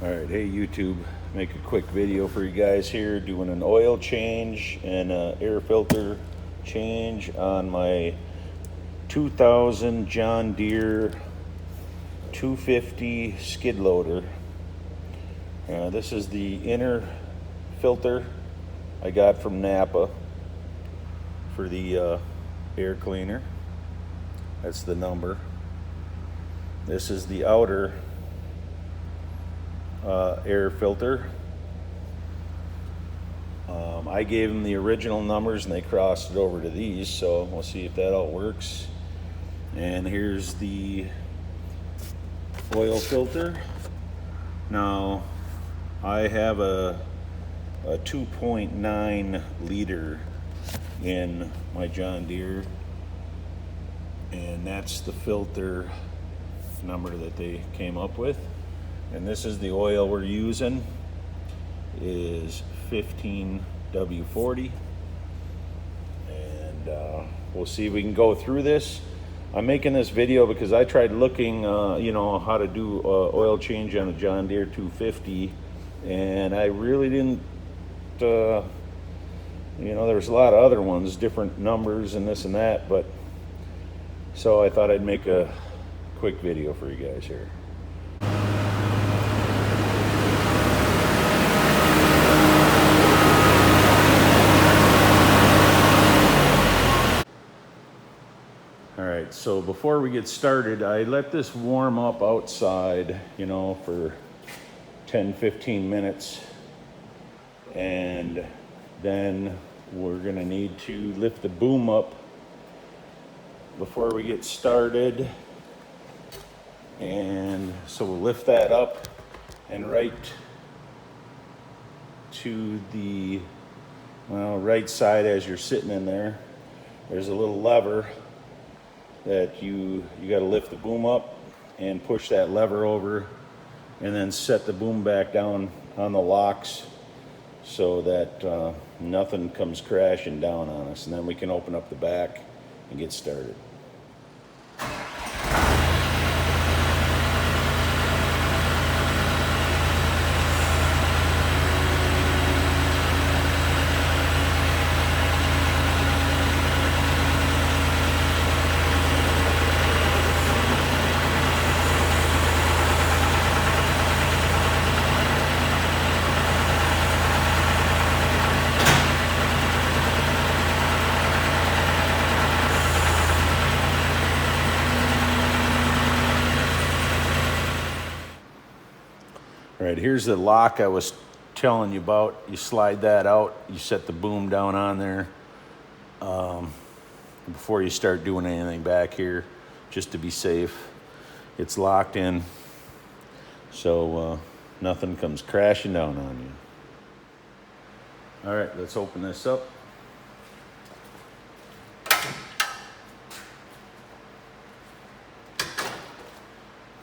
All right, hey YouTube, make a quick video for you guys here doing an oil change and air filter change on my 2000 John Deere 250 skid loader. This is the inner filter I got from Napa for the air cleaner. That's the number. This is the outer air filter. I gave them the original numbers and they crossed it over to these, so we'll see if that all works. And here's the oil filter. Now I have a 2.9 liter in my John Deere, and that's the filter number that they came up with. And this is the oil we're using, is 15W40, and we'll see if we can go through this. I'm making this video because I tried looking how to do oil change on a John Deere 250, and I really didn't there's a lot of other ones, different numbers and this and that, but so I thought I'd make a quick video for you guys here. Alright, so before we get started, I let this warm up outside, for 10-15 minutes, and then we're going to need to lift the boom up before we get started. And so we'll lift that up, and right to the right side as you're sitting in there, there's a little lever that you got to lift the boom up and push that lever over, and then set the boom back down on the locks so that nothing comes crashing down on us, and then we can open up the back and get started. All right, here's the lock I was telling you about. You slide that out, you set the boom down on there before you start doing anything back here, just to be safe. It's locked in, so nothing comes crashing down on you. All right, let's open this up.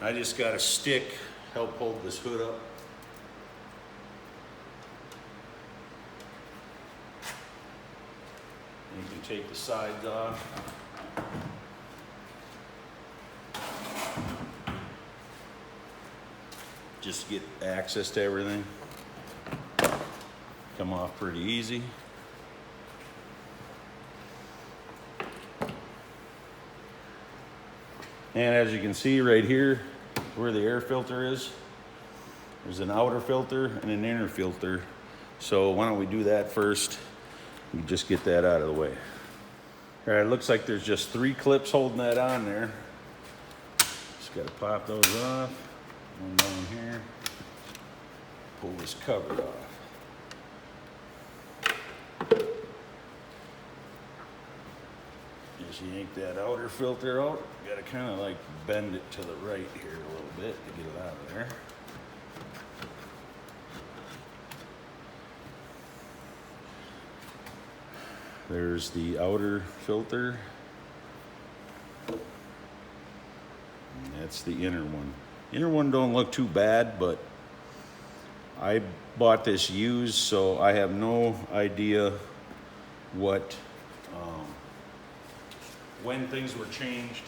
I just got a stick, help hold this hood up. You can take the sides off. Just get access to everything. Come off pretty easy. And as you can see right here, where the air filter is, there's an outer filter and an inner filter. So why don't we do that first? You just get that out of the way. All right, it looks like there's just 3 clips holding that on there. Just got to pop those off. One down here. Pull this cover off. Just yank that outer filter out. You got to kind of like bend it to the right here a little bit to get it out of there. There's the outer filter. And that's the inner one. Inner one don't look too bad, but I bought this used, so I have no idea what when things were changed.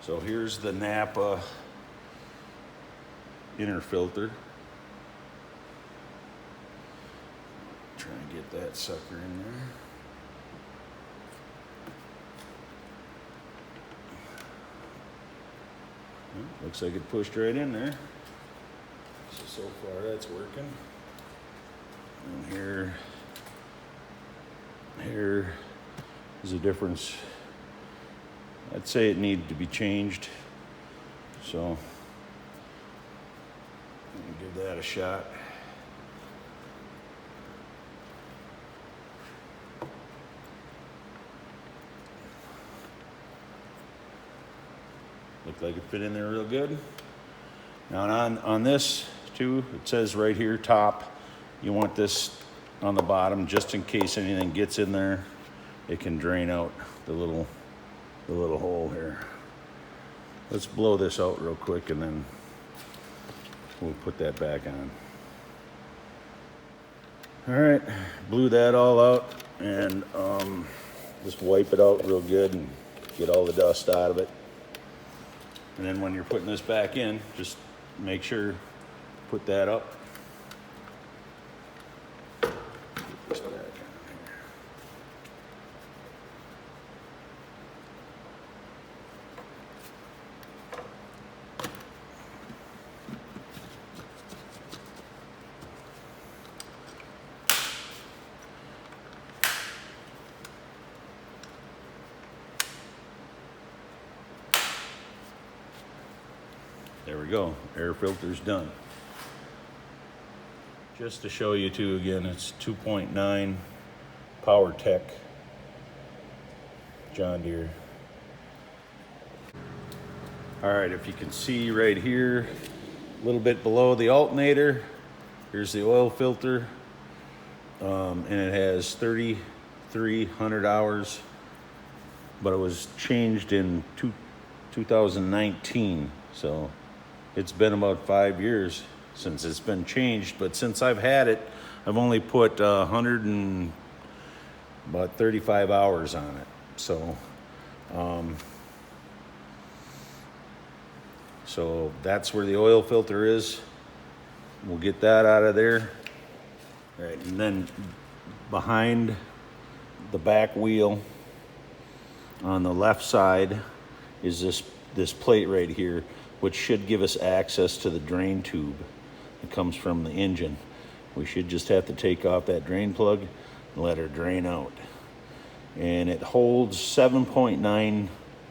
So here's the Napa inner filter. Try and get that sucker in there. Looks like it pushed right in there. So far that's working. And here is a difference. I'd say it needed to be changed. So give that a shot. Looked like it fit in there real good. Now on this too, it says right here, top, you want this on the bottom just in case anything gets in there. It can drain out the little hole here. Let's blow this out real quick and then we'll put that back on. All right, blew that all out and just wipe it out real good and get all the dust out of it. And then when you're putting this back in, just make sure, put that up. Get this back on here. There we go, air filter's done. Just to show you too, again, it's 2.9 Power Tech John Deere. All right, if you can see right here, a little bit below the alternator, here's the oil filter, and it has 3,300 hours, but it was changed in 2019, so it's been about 5 years since it's been changed, but since I've had it, I've only put 35 hours on it. So that's where the oil filter is. We'll get that out of there. All right, and then behind the back wheel on the left side is this plate right here, which should give us access to the drain tube that comes from the engine. We should just have to take off that drain plug and let her drain out. And it holds 7.9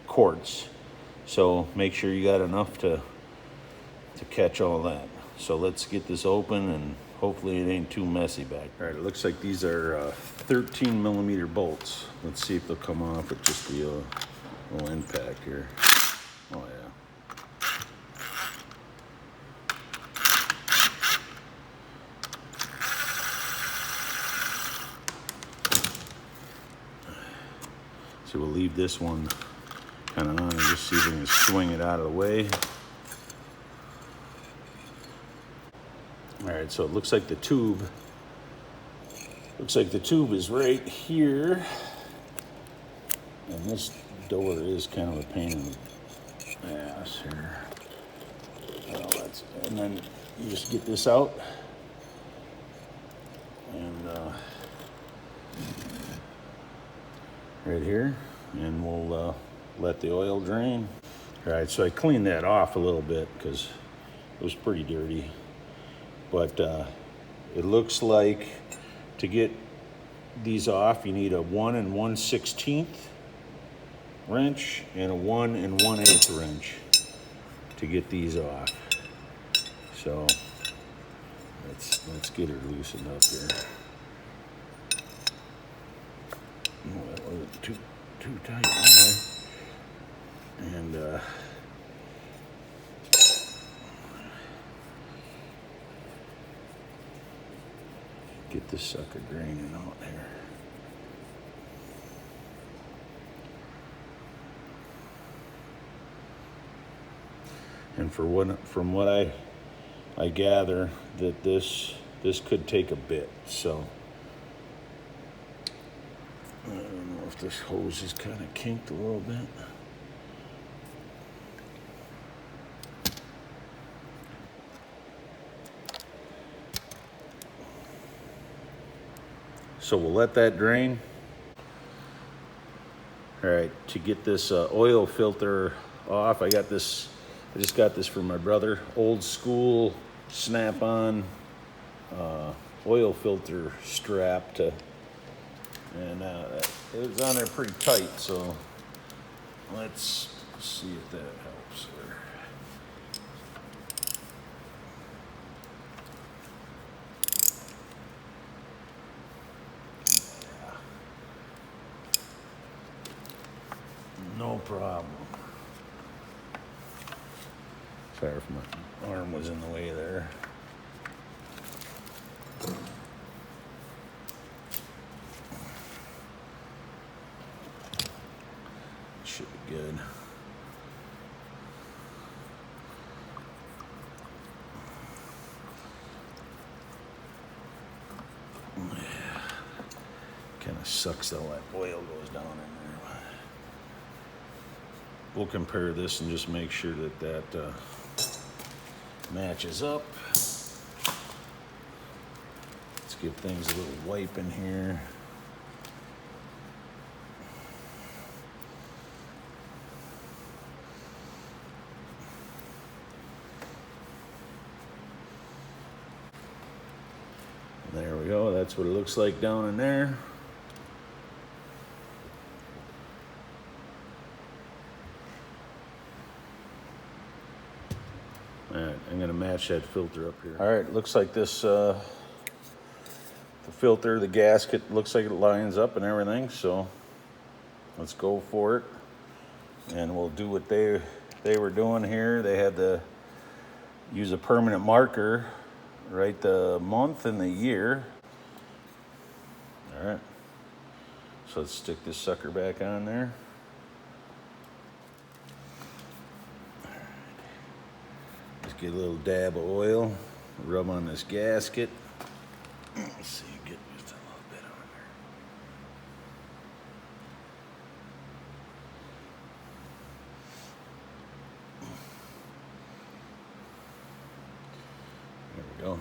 quarts. So make sure you got enough to catch all that. So let's get this open and hopefully it ain't too messy back. All right, it looks like these are 13 millimeter bolts. Let's see if they'll come off with just the little impact here. Oh yeah. So we'll leave this one kind of on and just see if we can swing it out of the way. All right, so it looks like the tube is right here. And this door is kind of a pain in the ass here. Well, and then you just get this out. And right here, and we'll let the oil drain. All right, so I cleaned that off a little bit because it was pretty dirty. But it looks like to get these off, you need a 1 1/16 wrench and a 1 1/8 wrench to get these off. So let's get her loosened up here. Oh, that wasn't too tight. Okay. And get this sucker draining out there. And from what I gather, that this could take a bit. So I don't know if this hose is kind of kinked a little bit. So we'll let that drain. All right, to get this oil filter off, I just got this from my brother. Old school snap-on oil filter strap and it was on there pretty tight, so let's see if that helps here. No problem. Sorry if my arm was in the way there. Should be good. Yeah. Kind of sucks that all that oil goes down in there. We'll compare this and just make sure that matches up. Let's give things a little wipe in here. There we go, that's what it looks like down in there. All right, I'm gonna match that filter up here. All right, looks like this, the filter, the gasket, looks like it lines up and everything, so let's go for it. And we'll do what they were doing here. They had to use a permanent marker, write the month and the year. All right, so let's stick this sucker back on there. Just get a little dab of oil, rub on this gasket. Let's see, get just a little bit on there. There we go.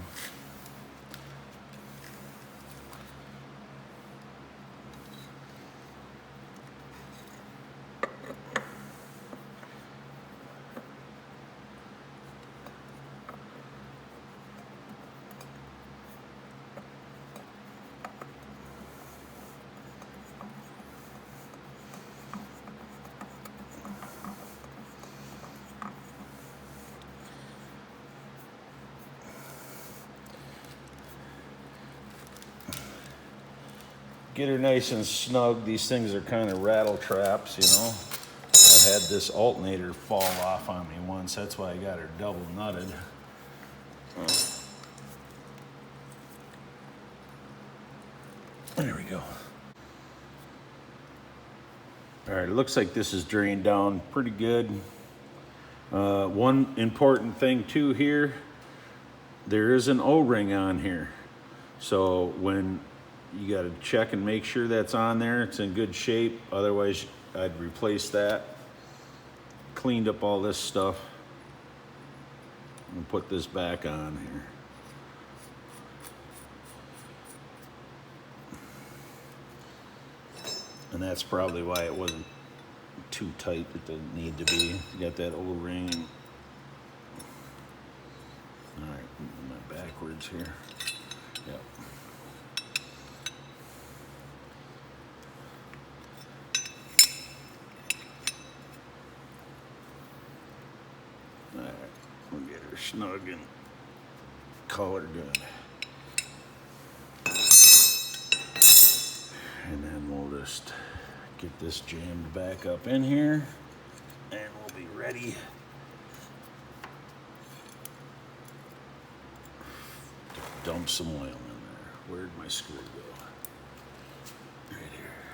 Get her nice and snug. These things are kind of rattle traps, you know. I had this alternator fall off on me once. That's why I got her double nutted. There we go. All right, it looks like this is drained down pretty good. One important thing too here, there is an O-ring on here. So when you got to check and make sure that's on there, it's in good shape. Otherwise, I'd replace that. Cleaned up all this stuff and put this back on here. And that's probably why it wasn't too tight. It didn't need to be. You got that O-ring. All right, I'm backwards here. Yep. All right, we'll get her snug and call her good. And then we'll just get this jammed back up in here and we'll be ready to dump some oil in there. Where'd my screw go? Right here.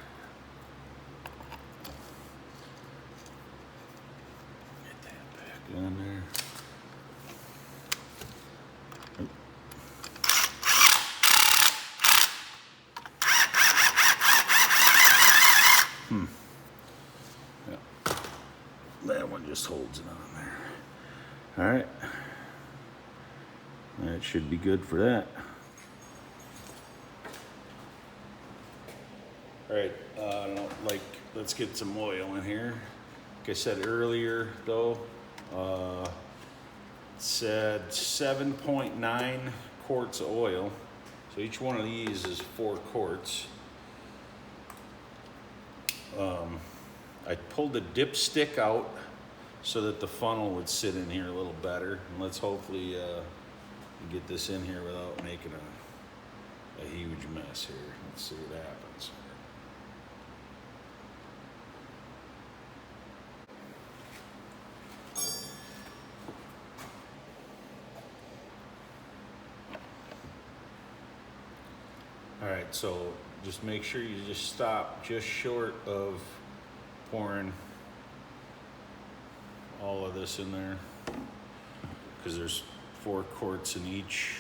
Get that back in there. Yeah. That one just holds it on there. All right. That should be good for that. All right, let's get some oil in here. Like I said earlier, though, it said 7.9 quarts of oil. So each one of these is 4 quarts. I pulled the dipstick out so that the funnel would sit in here a little better. And let's hopefully get this in here without making a huge mess here. Let's see what happens. All right, so just make sure you just stop just short of pouring all of this in there, because there's 4 quarts in each.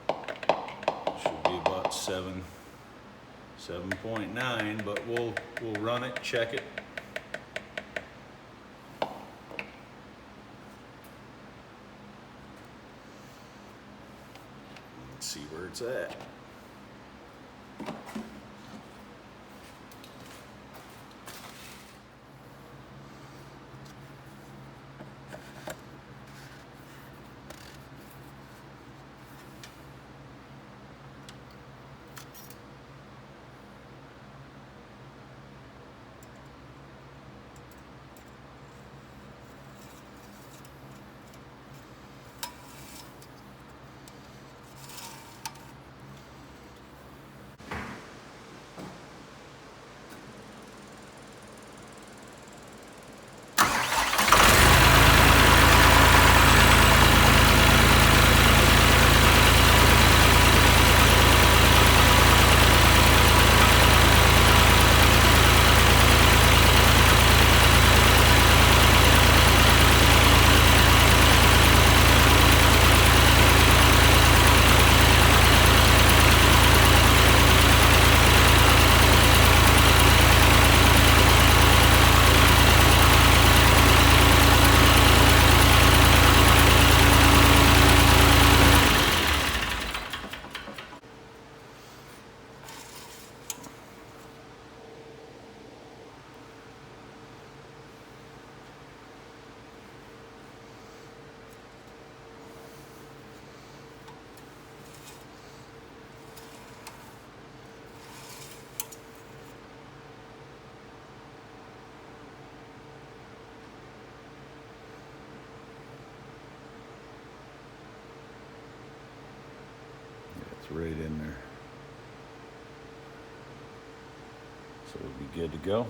Should be about 7.9, but we'll run it, check it. Let's see where it's at. It's right in there. So we'll be good to go.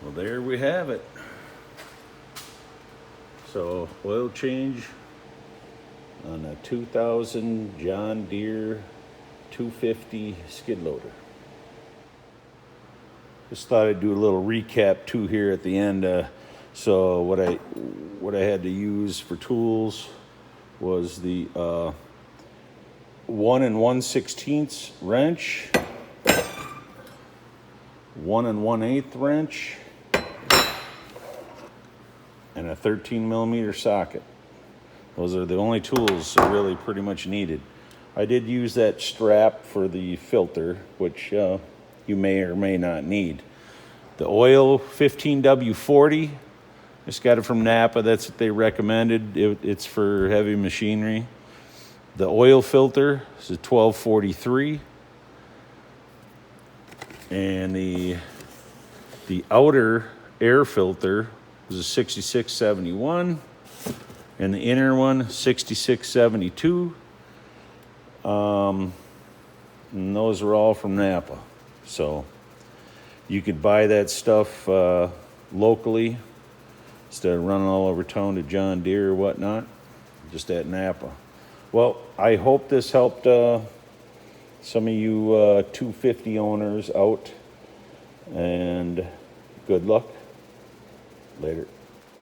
Well, there we have it. So oil change on a 2000 John Deere 250 skid loader. Just thought I'd do a little recap too here at the end. So what I had to use for tools was the 1 1/16 wrench, 1 1/8 wrench, and a 13mm socket. Those are the only tools I really pretty much needed. I did use that strap for the filter, which you may or may not need. The oil, 15W40. Just got it from Napa. That's what they recommended. It's for heavy machinery. The oil filter is a 1243. And the outer air filter was a 6671. And the inner one, 6672. And those are all from Napa. So you could buy that stuff locally instead of running all over town to John Deere or whatnot, just at Napa. Well, I hope this helped some of you 250 owners out, and good luck. Later.